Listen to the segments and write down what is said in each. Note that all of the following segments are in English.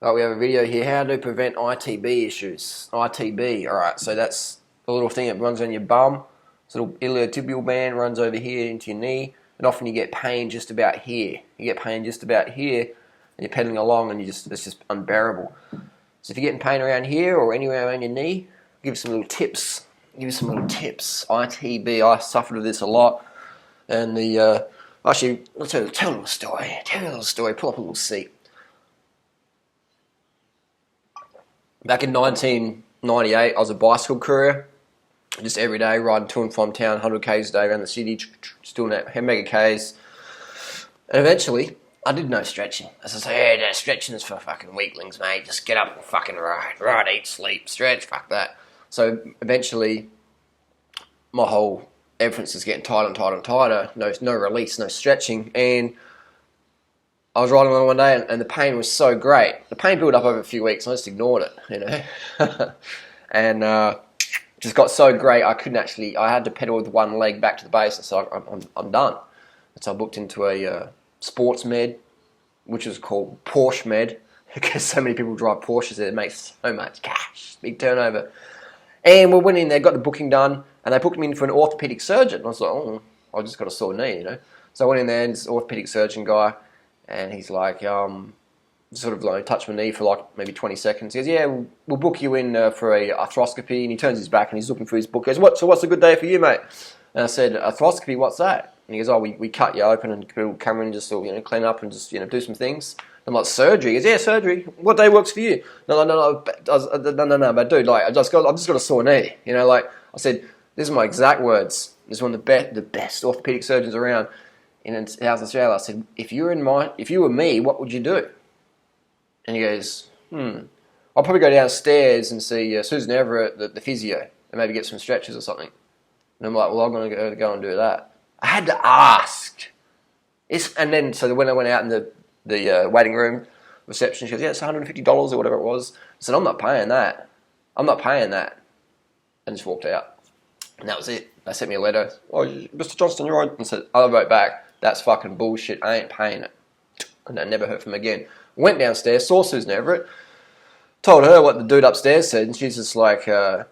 Right, we have a video here, how to prevent ITB issues. ITB, alright, so that's a little thing that runs on your bum. This little iliotibial band runs over here into your knee, and often you get pain just about here. You get pain just about here, and you're pedaling along and it's just unbearable. So if you're getting pain around here or anywhere around your knee, give you some little tips. ITB, I suffered with this a lot. And actually, I'll tell you a little story. Pull up a little seat. Back in 1998, I was a bicycle courier, just every day riding to and from town, 100 k's a day around the city, still that mega k's. And eventually, I did no stretching. As I say, yeah, stretching is for fucking weaklings, mate. Just get up and fucking ride, eat, sleep, stretch, fuck that. So eventually, my whole everything is getting tighter and tighter and tighter. No release, no stretching, and I was riding along one day and the pain was so great. The pain built up over a few weeks and I just ignored it, and just got so great I had to pedal with one leg back to the base, and so I'm done. And so I booked into a sports med, which is called Porsche med, because so many people drive Porsches there, it makes so much cash, big turnover. And we went in there, got the booking done, and they booked me in for an orthopedic surgeon. I was like, oh, I just got a sore knee, So I went in there, and this orthopedic surgeon guy, and he's like, sort of like touched my knee for like maybe 20 seconds. He goes, yeah, we'll book you in for a arthroscopy. And he turns his back and he's looking through his book. He goes, so what's a good day for you, mate? And I said, arthroscopy, what's that? And he goes, oh, we cut you open and we'll come in and just clean up and just do some things. I'm like, surgery? He goes, yeah, surgery. What day works for you? No, but dude, like, I've just got a sore knee. Like I said, this is my exact words. This is one of the best orthopedic surgeons around in South Australia. I said, if you were me, what would you do? And he goes, I'll probably go downstairs and see Susan Everett, the physio, and maybe get some stretches or something. And I'm like, well, I'm going to go and do that. I had to ask. So when I went out in the waiting room reception, she goes, yeah, it's $150 or whatever it was. I said, I'm not paying that. And just walked out. And that was it. They sent me a letter. Oh, Mr. Johnston, you're right. And said, I wrote back, that's fucking bullshit. I ain't paying it. And I never heard from him again. Went downstairs, saw Susan Everett, told her what the dude upstairs said, and she's just like rolling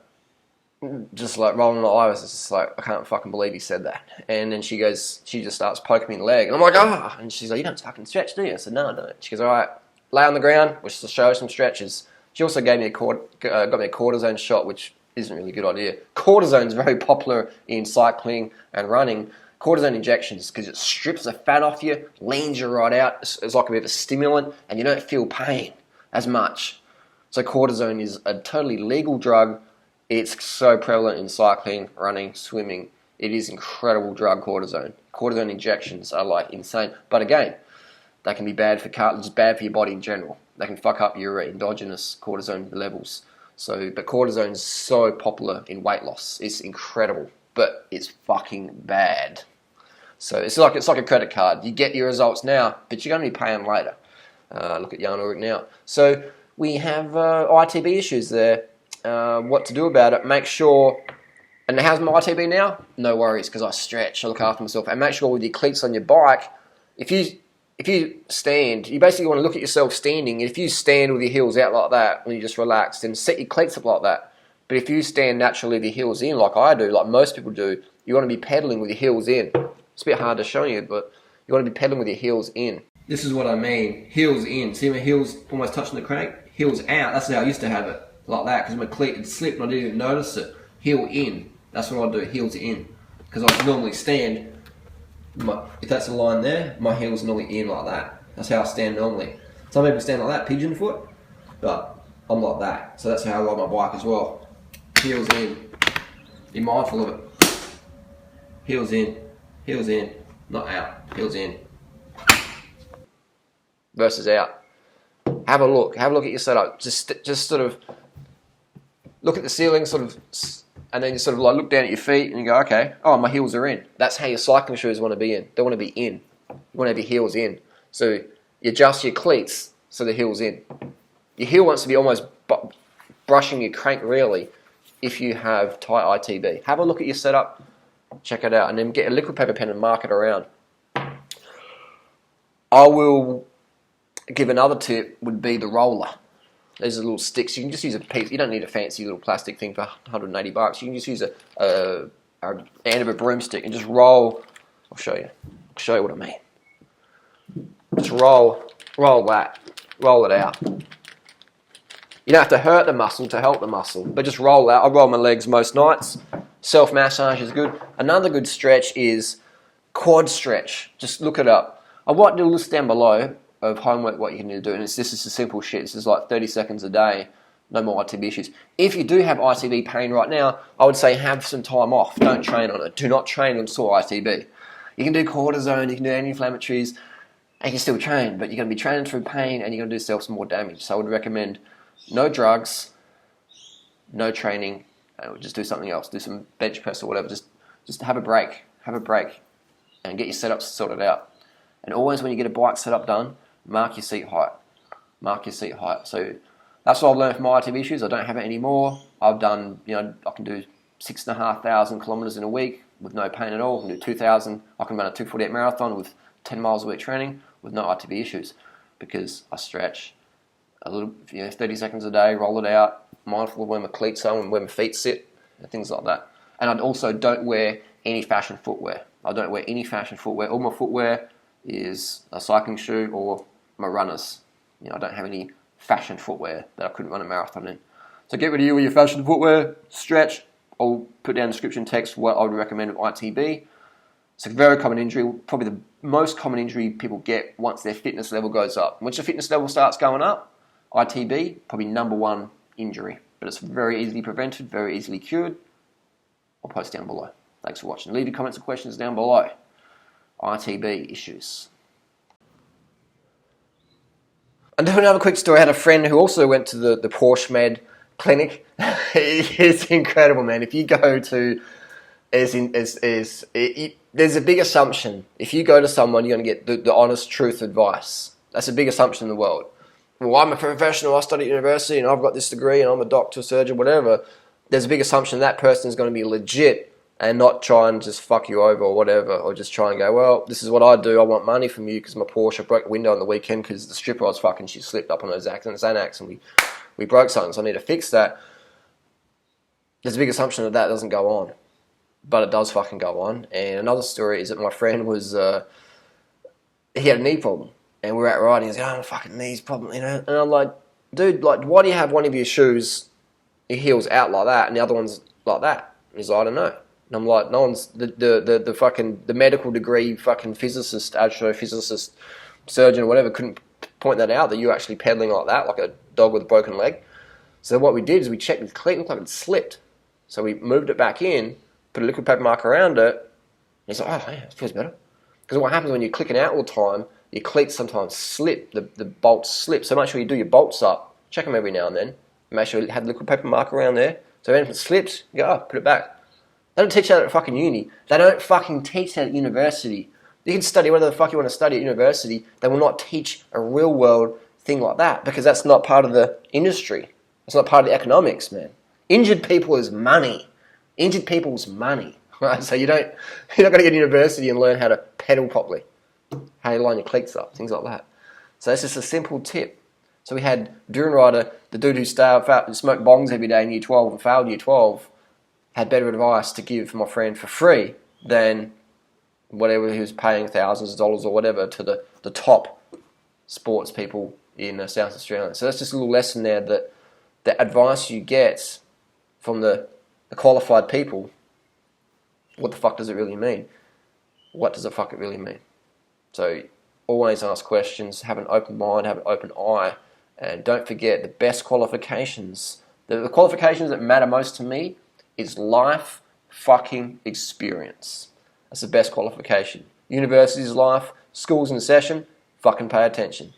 her eyes. It's just like, I can't fucking believe he said that. And then she just starts poking me in the leg, and I'm like, ah. And she's like, you don't fucking stretch, do you? I said, no, I don't. She goes, all right, lay on the ground, which will show some stretches. She also got me a cortisone shot, which isn't really a good idea. Cortisone is very popular in cycling and running. Cortisone injections, because it strips the fat off you, leans you right out. It's like a bit of a stimulant, and you don't feel pain as much. So cortisone is a totally legal drug. It's so prevalent in cycling, running, swimming. It is incredible drug, cortisone. Cortisone injections are like insane. But again, they can be bad for cartilage, bad for your body in general. They can fuck up your endogenous cortisone levels. But cortisone is so popular in weight loss. It's incredible, but it's fucking bad. So it's like a credit card. You get your results now, but you're going to be paying later. Look at Jan Ulrich now. So we have ITB issues there. What to do about it? Make sure. And how's my ITB now? No worries, because I stretch. I look after myself. And make sure with your cleats on your bike, if you stand, you basically want to look at yourself standing. And if you stand with your heels out like that, when you just relax, then set your cleats up like that. But if you stand naturally with your heels in, like I do, like most people do, you want to be pedaling with your heels in. It's a bit hard to show you, but you want to be pedaling with your heels in. This is what I mean. Heels in. See my heels almost touching the crank? Heels out. That's how I used to have it. Like that, because my cleat had slipped and I didn't even notice it. Heel in. That's what I do. Heels in. Because I normally stand, if that's a line there, my heel's normally in like that. That's how I stand normally. Some people stand like that, pigeon foot, but I'm like that. So that's how I ride my bike as well. Heels in. Be mindful of it. Heels in. Heels in, not out. Heels in. Versus out. Have a look at your setup. Just sort of look at the ceiling, and then you sort of like look down at your feet and you go, okay, oh, my heels are in. That's how your cycling shoes want to be in. They want to be in. You want to have your heels in. So you adjust your cleats so the heel's in. Your heel wants to be almost brushing your crank really if you have tight ITB. Have a look at your setup. Check it out, and then get a liquid paper pen and mark it around. I will give another tip, would be the roller. These are little sticks. You can just use a piece. You don't need a fancy little plastic thing for $180. You can just use a end of a broomstick and just roll. I'll show you. I'll show you what I mean. Just roll that. Roll it out. You don't have to hurt the muscle to help the muscle, but just roll out. I roll my legs most nights. Self-massage is good. Another good stretch is quad stretch. Just look it up. I want to list down below of homework what you can do, and this is the simple shit. This is like 30 seconds a day, no more ITB issues. If you do have ITB pain right now, I would say have some time off. Don't train on it. Do not train on sore ITB. You can do cortisone, you can do anti-inflammatories, and you can still train, but you're going to be training through pain and you're going to do yourself some more damage. So I would recommend no drugs, no training, just do something else. Do some bench press or whatever. Just have a break. Have a break and get your setups sorted out. And always when you get a bike setup done, mark your seat height. Mark your seat height. So that's what I've learned from my ITB issues. I don't have it anymore. I've done, I can do 6,500 kilometers in a week with no pain at all. I can do 2,000. I can run a 248 marathon with 10 miles a week training with no ITB issues because I stretch a little, 30 seconds a day, roll it out, mindful of where my cleats are and where my feet sit, and things like that. And I also don't wear any fashion footwear. I don't wear any fashion footwear. All my footwear is a cycling shoe or my runners. I don't have any fashion footwear that I couldn't run a marathon in. So get rid of you with your fashion footwear, stretch. I'll put down in the description text what I would recommend with ITB. It's a very common injury, probably the most common injury people get once their fitness level goes up. Once your fitness level starts going up, ITB, probably number one injury. But it's very easily prevented, very easily cured. I'll post down below. Thanks for watching. Leave your comments and questions down below. ITB issues. And another quick story. I had a friend who also went to the Porsche Med clinic. It's incredible, man. If you go to... there's a big assumption. If you go to someone, you're going to get the honest truth advice. That's a big assumption in the world. Well, I'm a professional, I studied at university, and I've got this degree, and I'm a doctor, surgeon, whatever. There's a big assumption that person is going to be legit and not try and just fuck you over or whatever, or just try and go, well, this is what I do, I want money from you because my Porsche broke the window on the weekend because the stripper I was fucking, she slipped up on those Xanax and we broke something, so I need to fix that. There's a big assumption that doesn't go on. But it does fucking go on. And another story is that my friend was, he had a knee problem. And we were out riding, he was like, oh, fucking knees problem, And I'm like, dude, why do you have one of your shoes, your heels out like that, and the other one's like that? And he's like, I don't know. And I'm like, no one's, the fucking, the medical degree fucking physicist, astrophysicist, surgeon, or whatever, couldn't point that out, that you're actually pedaling like that, like a dog with a broken leg. So what we did is we checked the cleat, it looked like it slipped. So we moved it back in, put a liquid paper mark around it, and he's like, oh, yeah, it feels better. Because what happens when you're clicking out all the time, your cleats sometimes slip, the bolts slip. So make sure you do your bolts up, check them every now and then, make sure you have the liquid paper mark around there. So if it slips, you go, oh, put it back. They don't teach that at fucking uni. They don't fucking teach that at university. You can study whatever the fuck you want to study at university. They will not teach a real world thing like that because that's not part of the industry. It's not part of the economics, man. Injured people is money. Injured people's money, right? So you're not going to go to university and learn how to pedal properly, how you line your cleats up, things like that. So that's just a simple tip. So we had Duran Rider, the dude who smoked bongs every day in year 12 and failed year 12, had better advice to give my friend for free than whatever he was paying thousands of dollars or whatever to the top sports people in South Australia. So that's just a little lesson there that the advice you get from the qualified people, what the fuck does it really mean? What does the fuck it really mean? So always ask questions, have an open mind, have an open eye, and don't forget the best qualifications. The qualifications that matter most to me is life fucking experience. That's the best qualification. University's life, school's in session, fucking pay attention.